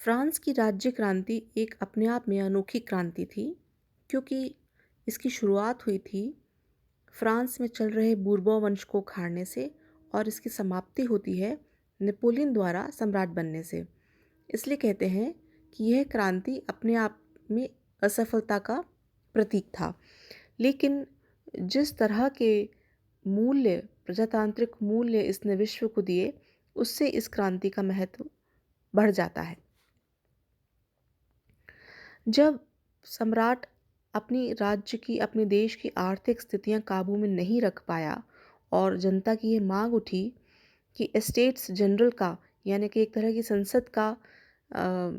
France की राज्य क्रांति एक अपने आप में अनोखी क्रांति थी, क्योंकि इसकी शुरुआत हुई थी फ्रांस में चल रहे बूर्बों वंश को उखाड़ने से और इसकी समाप्ति होती है नेपोलियन द्वारा सम्राट बनने से। इसलिए कहते हैं कि यह क्रांति अपने आप में असफलता का प्रतीक था। लेकिन जिस तरह के मूल्य, प्रजातांत्रिक मूल्य इसने विश्व को दिए, उससे इस क्रांति का महत्व बढ़ जाता है। जब सम्राट अपनी राज्य की, अपने देश की आर्थिक स्थितियां काबू में नहीं रख पाया और जनता की ये मांग उठी कि एस्टेट्स जनरल का, यानी कि एक तरह की संसद का अ,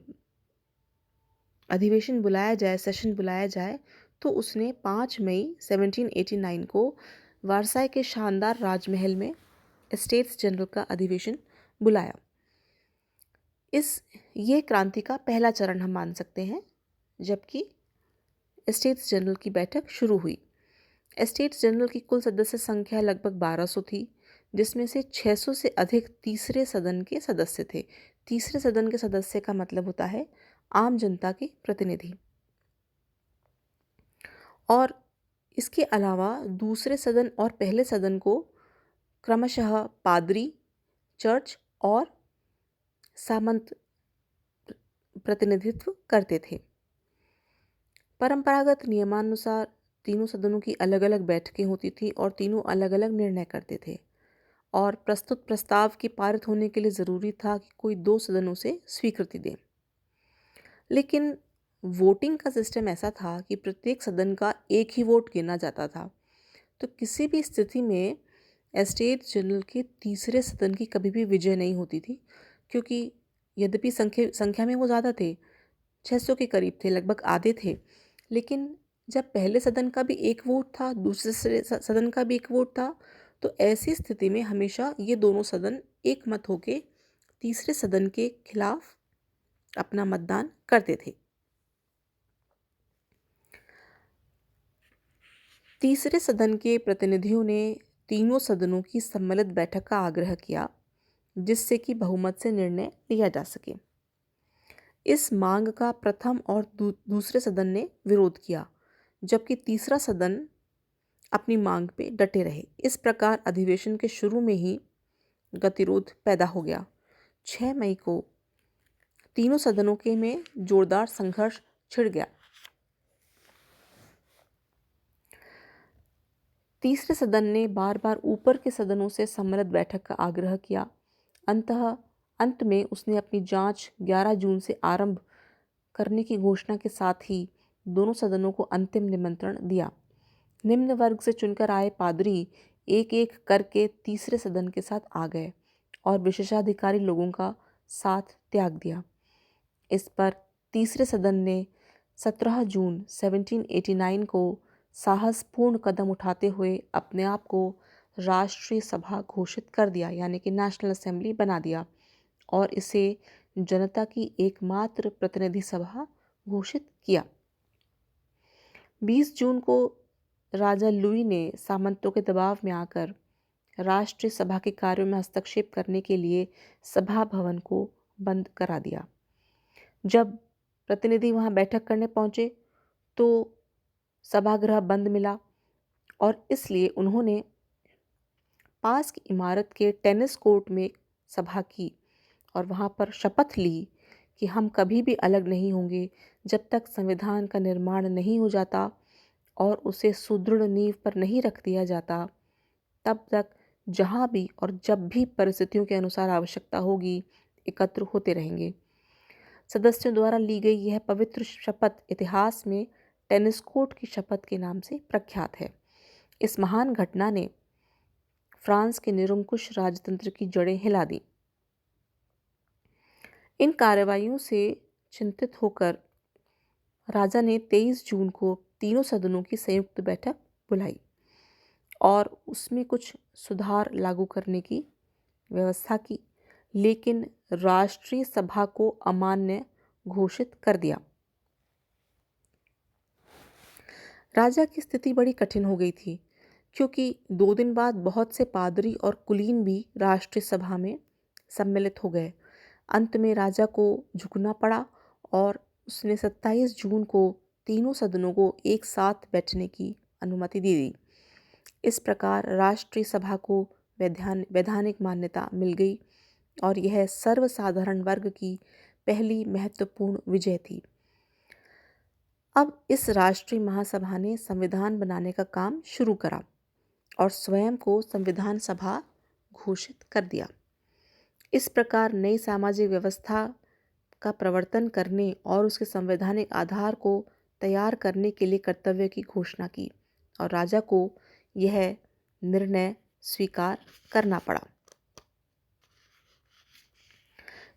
अधिवेशन बुलाया जाए, सेशन बुलाया जाए, तो उसने 5 मई 1789 को वारसाई के शानदार राजमहल में एस्टेट्स जनरल का अधिवेशन बुलाया। ये क्रांति का पहला चरण हम मान सकते हैं, जबकि एस्टेट्स जनरल की बैठक शुरू हुई। एस्टेट्स जनरल की कुल सदस्य संख्या लगभग 1200 थी, जिसमें से 600 से अधिक तीसरे सदन के सदस्य थे। तीसरे सदन के सदस्य का मतलब होता है आम जनता के प्रतिनिधि। और इसके अलावा दूसरे सदन और पहले सदन को क्रमशः पादरी, चर्च और सामंत प्रतिनिधित्व करते थे। परंपरागत नियमानुसार तीनों सदनों की अलग अलग बैठकें होती थी और तीनों अलग अलग निर्णय करते थे, और प्रस्तुत प्रस्ताव के पारित होने के लिए ज़रूरी था कि कोई 2 सदनों से स्वीकृति दे। लेकिन वोटिंग का सिस्टम ऐसा था कि प्रत्येक सदन का एक ही वोट गिना जाता था। तो किसी भी स्थिति में एस्टेट जनरल के तीसरे सदन की कभी भी विजय नहीं होती थी, क्योंकि यद्यपि संख्या में वो ज़्यादा थे, 600 के करीब थे, लगभग आधे थे, लेकिन जब पहले सदन का भी एक वोट था, दूसरे सदन का भी एक वोट था, तो ऐसी स्थिति में हमेशा ये दोनों सदन एक मत होके तीसरे सदन के खिलाफ अपना मतदान करते थे। तीसरे सदन के प्रतिनिधियों ने तीनों सदनों की सम्मिलित बैठक का आग्रह किया, जिससे कि बहुमत से निर्णय लिया जा सके। इस मांग का प्रथम और दूसरे सदन ने विरोध किया, जबकि तीसरा सदन अपनी मांग पे डटे रहे। इस प्रकार अधिवेशन के शुरू में ही गतिरोध पैदा हो गया। 6 मई को तीनों सदनों के में जोरदार संघर्ष छिड़ गया। तीसरे सदन ने बार बार ऊपर के सदनों से सम्मिलित बैठक का आग्रह किया। अंत में उसने अपनी जांच 11 जून से आरंभ करने की घोषणा के साथ ही दोनों सदनों को अंतिम निमंत्रण दिया। निम्न वर्ग से चुनकर आए पादरी एक एक करके तीसरे सदन के साथ आ गए और विशेषाधिकारी लोगों का साथ त्याग दिया। इस पर तीसरे सदन ने 17 जून 1789 को साहसपूर्ण कदम उठाते हुए अपने आप को राष्ट्रीय सभा घोषित कर दिया, यानी कि नेशनल असेंबली बना दिया, और इसे जनता की एकमात्र प्रतिनिधि सभा घोषित किया। 20 जून को राजा लुई ने सामंतों के दबाव में आकर राष्ट्रीय सभा के कार्यों में हस्तक्षेप करने के लिए सभा भवन को बंद करा दिया। जब प्रतिनिधि वहां बैठक करने पहुंचे तो सभागृह बंद मिला, और इसलिए उन्होंने पास की इमारत के टेनिस कोर्ट में सभा की और वहां पर शपथ ली कि हम कभी भी अलग नहीं होंगे जब तक संविधान का निर्माण नहीं हो जाता और उसे सुदृढ़ नींव पर नहीं रख दिया जाता। तब तक जहाँ भी और जब भी परिस्थितियों के अनुसार आवश्यकता होगी, एकत्र होते रहेंगे। सदस्यों द्वारा ली गई यह पवित्र शपथ इतिहास में टेनिस कोर्ट की शपथ के नाम से प्रख्यात है। इस महान घटना ने फ्रांस के निरंकुश राजतंत्र की जड़ें हिला दी। इन कार्रवाइयों से चिंतित होकर राजा ने 23 जून को तीनों सदनों की संयुक्त बैठक बुलाई और उसमें कुछ सुधार लागू करने की व्यवस्था की, लेकिन राष्ट्रीय सभा को अमान्य घोषित कर दिया। राजा की स्थिति बड़ी कठिन हो गई थी, क्योंकि 2 दिन बाद बहुत से पादरी और कुलीन भी राष्ट्रीय सभा में सम्मिलित हो गए। अंत में राजा को झुकना पड़ा और उसने 27 जून को तीनों सदनों को एक साथ बैठने की अनुमति दे दी। इस प्रकार राष्ट्रीय सभा को वैधानिक मान्यता मिल गई और यह सर्वसाधारण वर्ग की पहली महत्वपूर्ण विजय थी। अब इस राष्ट्रीय महासभा ने संविधान बनाने का काम शुरू करा और स्वयं को संविधान सभा घोषित कर दिया। इस प्रकार नई सामाजिक व्यवस्था का प्रवर्तन करने और उसके संवैधानिक आधार को तैयार करने के लिए कर्तव्य की घोषणा की और राजा को यह निर्णय स्वीकार करना पड़ा।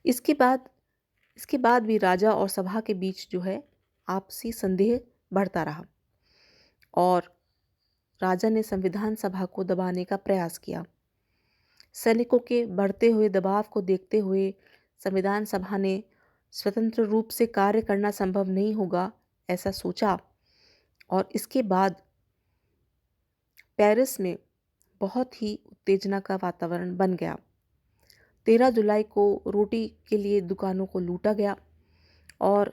इसके बाद भी राजा और सभा के बीच जो है आपसी संदेह बढ़ता रहा और राजा ने संविधान सभा को दबाने का प्रयास किया। सैनिकों के बढ़ते हुए दबाव को देखते हुए संविधान सभा ने स्वतंत्र रूप से कार्य करना संभव नहीं होगा ऐसा सोचा और इसके बाद पेरिस में बहुत ही उत्तेजना का वातावरण बन गया। 13 जुलाई को रोटी के लिए दुकानों को लूटा गया और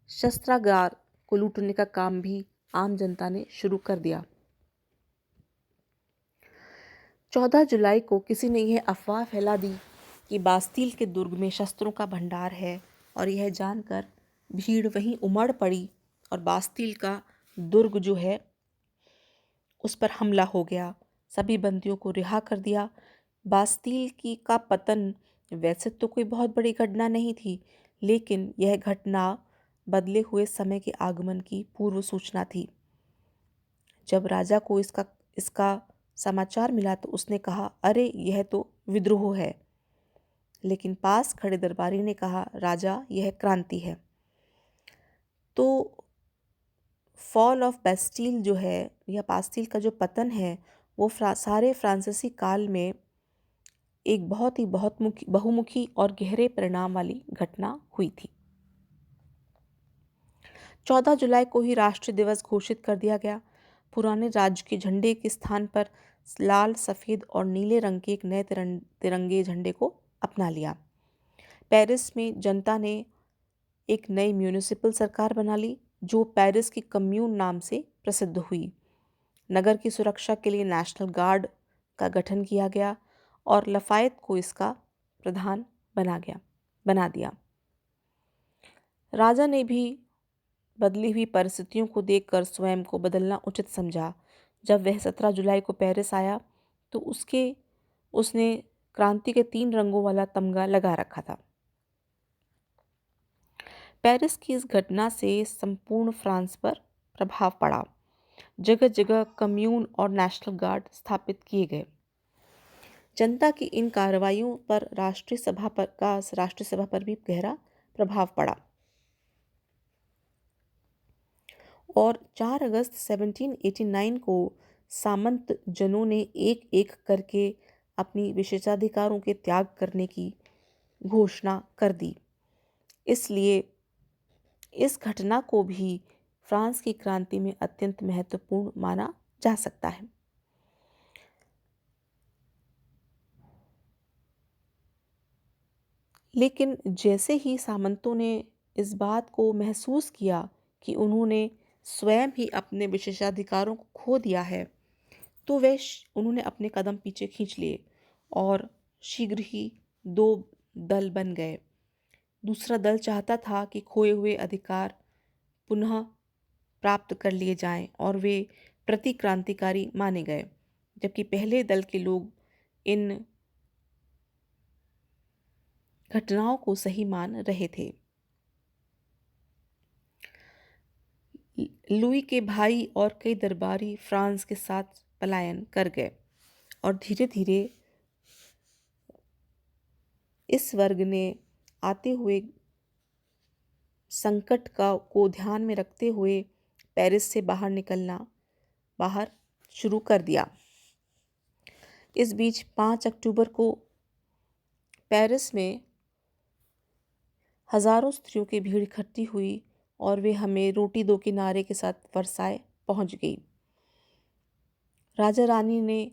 शस्त्रागार को लूटने का काम भी आम जनता ने शुरू कर दिया। 14 जुलाई को किसी ने यह अफवाह फैला दी कि बास्तील के दुर्ग में शस्त्रों का भंडार है और यह जानकर भीड़ वहीं उमड़ पड़ी और बास्तील का दुर्ग जो है उस पर हमला हो गया। सभी बंदियों को रिहा कर दिया। बास्तील का पतन वैसे तो कोई बहुत बड़ी घटना नहीं थी, लेकिन यह घटना बदले हुए समय के आगमन की पूर्व सूचना थी। जब राजा को इसका समाचार मिला तो उसने कहा, अरे यह तो विद्रोह है। लेकिन पास खड़े दरबारी ने कहा, राजा यह क्रांति है। तो फॉल ऑफ बास्टील जो है या बास्टील का जो पतन है वो सारे फ्रांसीसी काल में एक बहुत ही बहुमुखी और गहरे परिणाम वाली घटना हुई थी। 14 जुलाई को ही राष्ट्रीय दिवस घोषित कर दिया गया। पुराने राज्य के झंडे के स्थान पर लाल, सफ़ेद और नीले रंग के एक नए तिरंगे झंडे को अपना लिया। पेरिस में जनता ने एक नई म्यूनिसिपल सरकार बना ली जो पेरिस की कम्यून नाम से प्रसिद्ध हुई। नगर की सुरक्षा के लिए नेशनल गार्ड का गठन किया गया और लफायत को इसका प्रधान बना दिया। राजा ने भी बदली हुई परिस्थितियों को देखकर स्वयं को बदलना उचित समझा। जब वह 17 जुलाई को पेरिस आया तो उसने क्रांति के 3 रंगों वाला तमगा लगा रखा था। पेरिस की इस घटना से संपूर्ण फ्रांस पर प्रभाव पड़ा। जगह जगह कम्यून और नेशनल गार्ड स्थापित किए गए। जनता की इन कार्रवाइयों पर राष्ट्रीय सभा पर भी गहरा प्रभाव पड़ा और 4 अगस्त 1789 को सामंत जनों ने एक एक करके अपनी विशेषाधिकारों के त्याग करने की घोषणा कर दी। इसलिए इस घटना को भी फ्रांस की क्रांति में अत्यंत महत्वपूर्ण माना जा सकता है। लेकिन जैसे ही सामंतों ने इस बात को महसूस किया कि उन्होंने स्वयं ही अपने विशेषाधिकारों को खो दिया है, तो उन्होंने अपने कदम पीछे खींच लिए और शीघ्र ही 2 दल बन गए। दूसरा दल चाहता था कि खोए हुए अधिकार पुनः प्राप्त कर लिए जाएं और वे प्रतिक्रांतिकारी माने गए, जबकि पहले दल के लोग इन घटनाओं को सही मान रहे थे। लुई के भाई और कई दरबारी फ्रांस के साथ पलायन कर गए और धीरे धीरे इस वर्ग ने आते हुए संकट को ध्यान में रखते हुए पेरिस से बाहर शुरू कर दिया। इस बीच 5 अक्टूबर को पेरिस में हजारों स्त्रियों की भीड़ इकट्ठी हुई और वे हमें रोटी दो के नारे के साथ वर्साय पहुंच गई। राजा रानी ने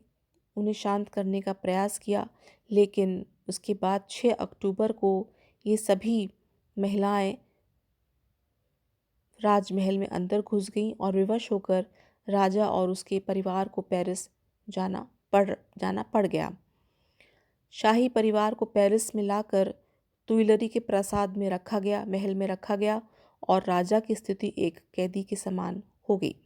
उन्हें शांत करने का प्रयास किया, लेकिन उसके बाद 6 अक्टूबर को ये सभी महिलाएं राजमहल में अंदर घुस गईं और विवश होकर राजा और उसके परिवार को पेरिस जाना पड़ गया। शाही परिवार को पेरिस में लाकर तुइलरी के प्रासाद में रखा गया, महल में रखा गया और राजा की स्थिति एक कैदी के समान हो गई।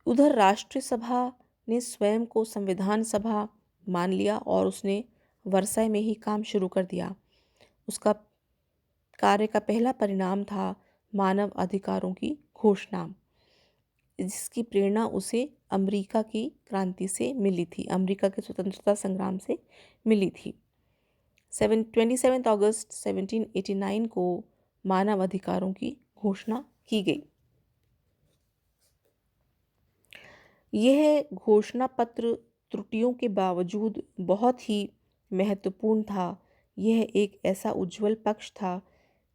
उधर राष्ट्रीय सभा ने स्वयं को संविधान सभा मान लिया और उसने वर्साई में ही काम शुरू कर दिया। उसका कार्य का पहला परिणाम था मानव अधिकारों की घोषणा, जिसकी प्रेरणा उसे अमेरिका की क्रांति से मिली थी, अमेरिका के स्वतंत्रता संग्राम से मिली थी। 27 अगस्त 1789 को मानव अधिकारों की घोषणा की गई। यह घोषणा पत्र त्रुटियों के बावजूद बहुत ही महत्वपूर्ण था। यह एक ऐसा उज्जवल पक्ष था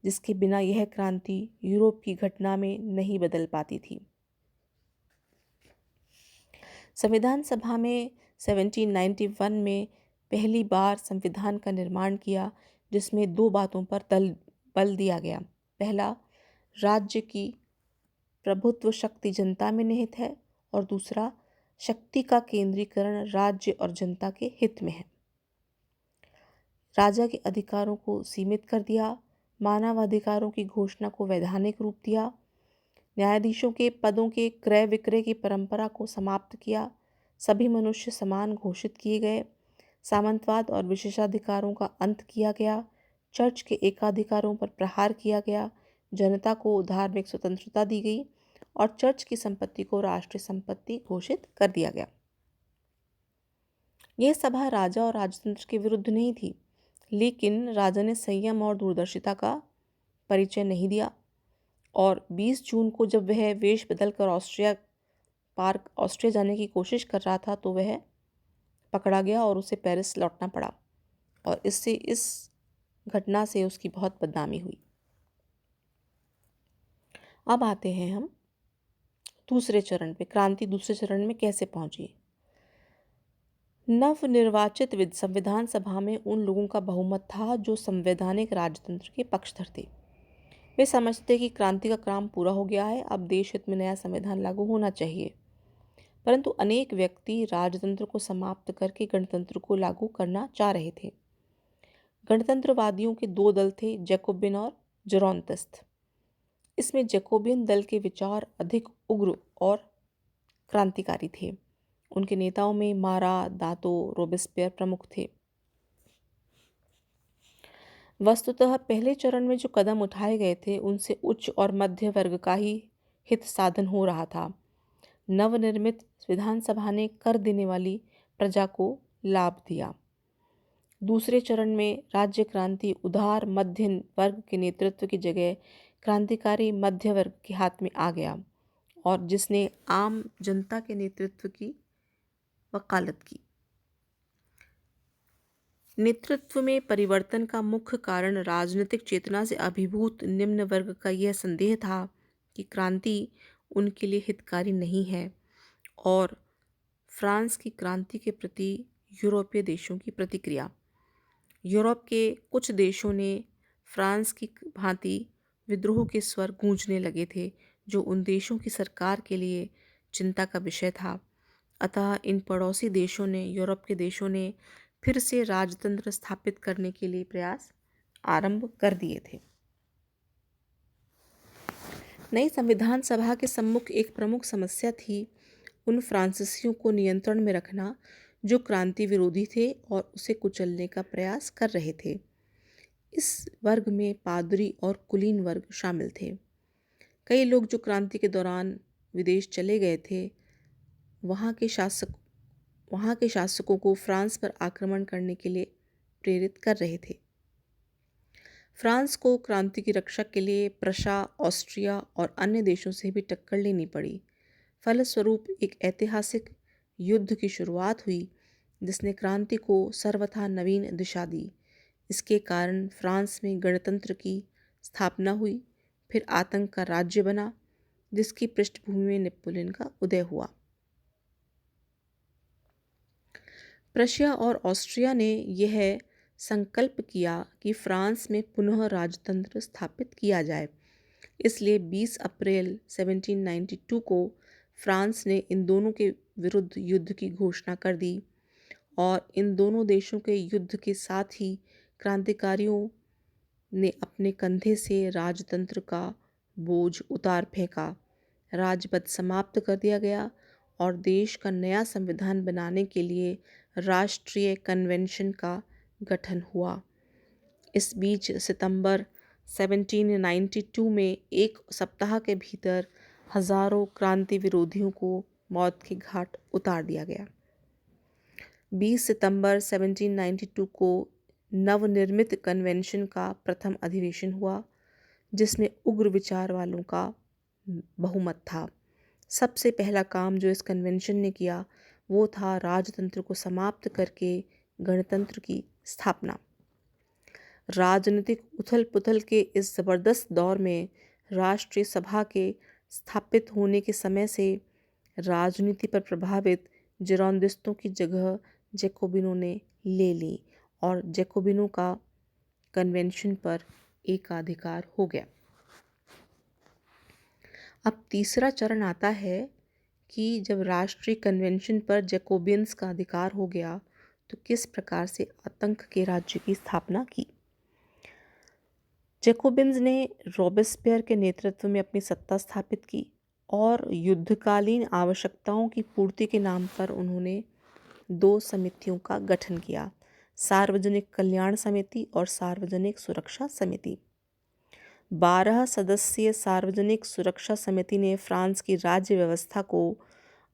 जिसके बिना यह क्रांति यूरोप की घटना में नहीं बदल पाती थी। संविधान सभा में 1791 में पहली बार संविधान का निर्माण किया, जिसमें 2 बातों पर बल दिया गया। पहला, राज्य की प्रभुत्व शक्ति जनता में निहित है और दूसरा, शक्ति का केंद्रीकरण राज्य और जनता के हित में है। राजा के अधिकारों को सीमित कर दिया, मानव अधिकारों की घोषणा को वैधानिक रूप दिया, न्यायाधीशों के पदों के क्रय विक्रय की परंपरा को समाप्त किया, सभी मनुष्य समान घोषित किए गए, सामंतवाद और विशेषाधिकारों का अंत किया गया, चर्च के एकाधिकारों पर प्रहार किया गया, जनता को धार्मिक स्वतंत्रता दी गई और चर्च की संपत्ति को राष्ट्रीय संपत्ति घोषित कर दिया गया। यह सभा राजा और राजतंत्र के विरुद्ध नहीं थी, लेकिन राजा ने संयम और दूरदर्शिता का परिचय नहीं दिया और 20 जून को जब वह वेश बदलकर ऑस्ट्रिया जाने की कोशिश कर रहा था तो वह पकड़ा गया और उसे पेरिस लौटना पड़ा और इस घटना से उसकी बहुत बदनामी हुई। अब आते हैं हम दूसरे चरण पे। क्रांति दूसरे चरण में कैसे पहुंची? नवनिर्वाचित संविधान सभा में उन लोगों का बहुमत था जो संवैधानिक राजतंत्र के पक्षधर थे। वे समझते कि क्रांति का काम पूरा हो गया है, अब देश हित में नया संविधान लागू होना चाहिए। परंतु अनेक व्यक्ति राजतंत्र को समाप्त करके गणतंत्र को लागू करना चाह रहे थे। गणतंत्रवादियों के 2 दल थे, जैकोबिन और जोरोंतिस्ट। इसमें जैकोबिन दल के विचार अधिक उग्र और क्रांतिकारी थे। उनके नेताओं में मारा, दातो, रोबेस्पियर प्रमुख थे। वस्तुतः पहले चरण में जो कदम उठाए गए थे उनसे उच्च और मध्य वर्ग का ही हित साधन हो रहा था। नवनिर्मित विधानसभा ने कर देने वाली प्रजा को लाभ दिया। दूसरे चरण में राज्य क्रांति उदार मध्य वर्ग के नेतृत्व की जगह क्रांतिकारी मध्य वर्ग के हाथ में आ गया और जिसने आम जनता के नेतृत्व की वकालत की। नेतृत्व में परिवर्तन का मुख्य कारण राजनीतिक चेतना से अभिभूत निम्न वर्ग का यह संदेह था कि क्रांति उनके लिए हितकारी नहीं है और फ्रांस की क्रांति के प्रति यूरोपीय देशों की प्रतिक्रिया। यूरोप के कुछ देशों ने फ्रांस की भांति विद्रोह के स्वर गूंजने लगे थे, जो उन देशों की सरकार के लिए चिंता का विषय था। अतः इन पड़ोसी देशों ने, यूरोप के देशों ने फिर से राजतंत्र स्थापित करने के लिए प्रयास आरंभ कर दिए थे। नई संविधान सभा के सम्मुख एक प्रमुख समस्या थी उन फ्रांसीसियों को नियंत्रण में रखना जो क्रांति विरोधी थे और उसे कुचलने का प्रयास कर रहे थे। इस वर्ग में पादरी और कुलीन वर्ग शामिल थे। कई लोग जो क्रांति के दौरान विदेश चले गए थे, वहाँ के शासकों को फ्रांस पर आक्रमण करने के लिए प्रेरित कर रहे थे। फ्रांस को क्रांति की रक्षा के लिए प्रशा, ऑस्ट्रिया और अन्य देशों से भी टक्कर लेनी पड़ी। फलस्वरूप एक ऐतिहासिक युद्ध की शुरुआत हुई जिसने क्रांति को सर्वथा नवीन दिशा दी। इसके कारण फ्रांस में गणतंत्र की स्थापना हुई, फिर आतंक का राज्य बना, जिसकी पृष्ठभूमि में नेपोलियन का उदय हुआ। प्रशिया और ऑस्ट्रिया ने यह संकल्प किया कि फ्रांस में पुनः राजतंत्र स्थापित किया जाए। इसलिए 20 अप्रैल 1792 को फ्रांस ने इन दोनों के विरुद्ध युद्ध की घोषणा कर दी और इन दोनों देशों के युद्ध के साथ ही क्रांतिकारियों ने अपने कंधे से राजतंत्र का बोझ उतार फेंका। राजपद समाप्त कर दिया गया और देश का नया संविधान बनाने के लिए राष्ट्रीय कन्वेंशन का गठन हुआ। इस बीच सितंबर 1792 में एक सप्ताह के भीतर हजारों क्रांति विरोधियों को मौत के घाट उतार दिया गया। 20 सितंबर 1792 को नवनिर्मित कन्वेंशन का प्रथम अधिवेशन हुआ, जिसमें उग्र विचार वालों का बहुमत था। सबसे पहला काम जो इस कन्वेंशन ने किया वो था राजतंत्र को समाप्त करके गणतंत्र की स्थापना। राजनीतिक उथल पुथल के इस ज़बरदस्त दौर में राष्ट्रीय सभा के स्थापित होने के समय से राजनीति पर प्रभावित जिरोंदिस्टों की जगह जैकोबिनों ने ले ली और जैकोबिनों का कन्वेंशन पर एकाधिकार हो गया। अब तीसरा चरण आता है कि जब राष्ट्रीय कन्वेंशन पर जैकोबियंस का अधिकार हो गया तो किस प्रकार से आतंक के राज्य की स्थापना की। जैकोबिन्स ने रॉबेस्पियर के नेतृत्व में अपनी सत्ता स्थापित की और युद्धकालीन आवश्यकताओं की पूर्ति के नाम पर उन्होंने दो समितियों का गठन किया, सार्वजनिक कल्याण समिति और सार्वजनिक सुरक्षा समिति। 12 सदस्यीय सार्वजनिक सुरक्षा समिति ने फ्रांस की राज्य व्यवस्था को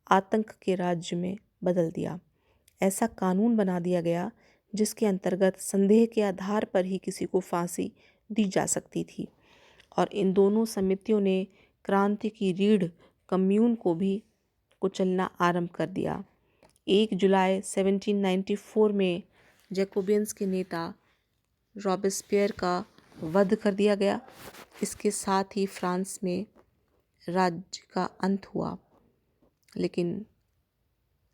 आतंक के राज्य में बदल दिया। ऐसा कानून बना दिया गया जिसके अंतर्गत संदेह के आधार पर ही किसी को फांसी दी जा सकती थी और इन दोनों समितियों ने क्रांति की रीढ़ कम्यून को भी कुचलना आरंभ कर दिया। 1 जुलाई 1794 में जैकोबियंस के नेता रॉबेस्पियर का वध कर दिया गया। इसके साथ ही फ्रांस में राज्य का अंत हुआ, लेकिन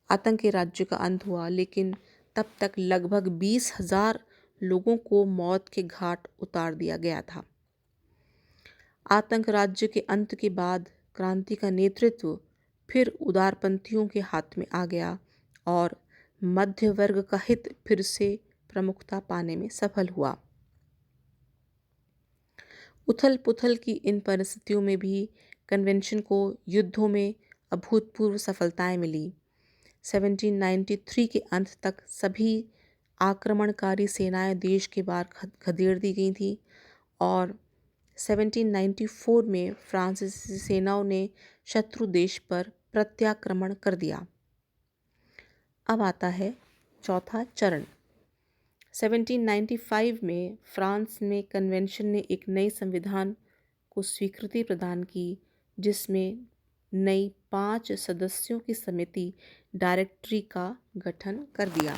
आतंक के राज्य का अंत हुआ, लेकिन तब तक लगभग 20,000 लोगों को मौत के घाट उतार दिया गया था। आतंक राज्य के अंत के बाद क्रांति का नेतृत्व फिर उदारपंथियों के हाथ में आ गया और मध्य वर्ग का हित फिर से प्रमुखता पाने में सफल हुआ। उथल पुथल की इन परिस्थितियों में भी कन्वेंशन को युद्धों में अभूतपूर्व सफलताएं मिली। 1793 के अंत तक सभी आक्रमणकारी सेनाएं देश के बाहर खदेड़ दी गई थी और 1794 में फ्रांसीसी सेनाओं ने शत्रु देश पर प्रत्याक्रमण कर दिया। अब आता है चौथा चरण। 1795 में फ्रांस में कन्वेंशन ने एक नए संविधान को स्वीकृति प्रदान की, जिसमें नई 5 सदस्यों की समिति डायरेक्टरी का गठन कर दिया।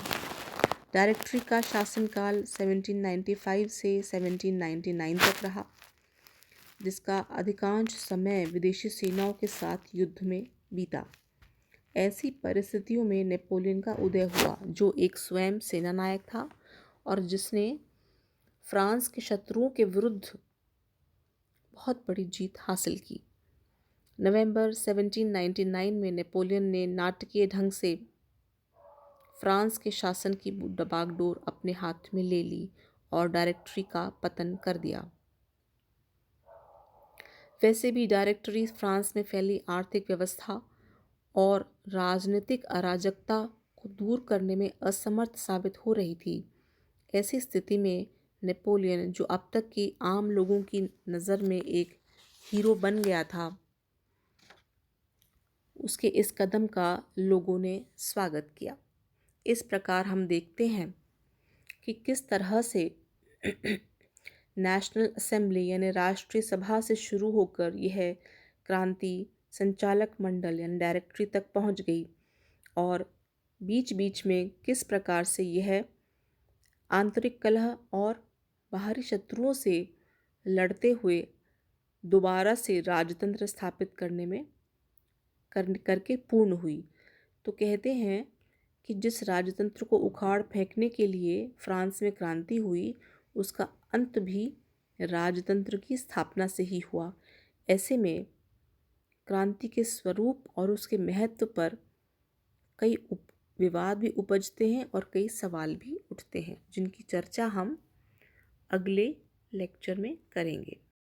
डायरेक्टरी का शासनकाल 1795 से 1799 तक रहा, जिसका अधिकांश समय विदेशी सेनाओं के साथ युद्ध में बीता। ऐसी परिस्थितियों में नेपोलियन का उदय हुआ, जो एक स्वयं सेनानायक था और जिसने फ्रांस के शत्रुओं के विरुद्ध बहुत बड़ी जीत हासिल की। नवंबर 1799 में नेपोलियन ने नाटकीय ढंग से फ्रांस के शासन की बागडोर अपने हाथ में ले ली और डायरेक्टरी का पतन कर दिया। वैसे भी डायरेक्टरी फ्रांस में फैली आर्थिक व्यवस्था और राजनीतिक अराजकता को दूर करने में असमर्थ साबित हो रही थी। ऐसी स्थिति में नेपोलियन, जो अब तक की आम लोगों की नज़र में एक हीरो बन गया था, उसके इस कदम का लोगों ने स्वागत किया। इस प्रकार हम देखते हैं कि किस तरह से नेशनल असेंबली यानी राष्ट्रीय सभा से शुरू होकर यह क्रांति संचालक मंडल यानी डायरेक्टरी तक पहुंच गई और बीच बीच में किस प्रकार से यह आंतरिक कलह और बाहरी शत्रुओं से लड़ते हुए दोबारा से राजतंत्र स्थापित करने में करके पूर्ण हुई। तो कहते हैं कि जिस राजतंत्र को उखाड़ फेंकने के लिए फ्रांस में क्रांति हुई, उसका अंत भी राजतंत्र की स्थापना से ही हुआ। ऐसे में क्रांति के स्वरूप और उसके महत्व पर कई विवाद भी उपजते हैं और कई सवाल भी उठते हैं, जिनकी चर्चा हम अगले लेक्चर में करेंगे।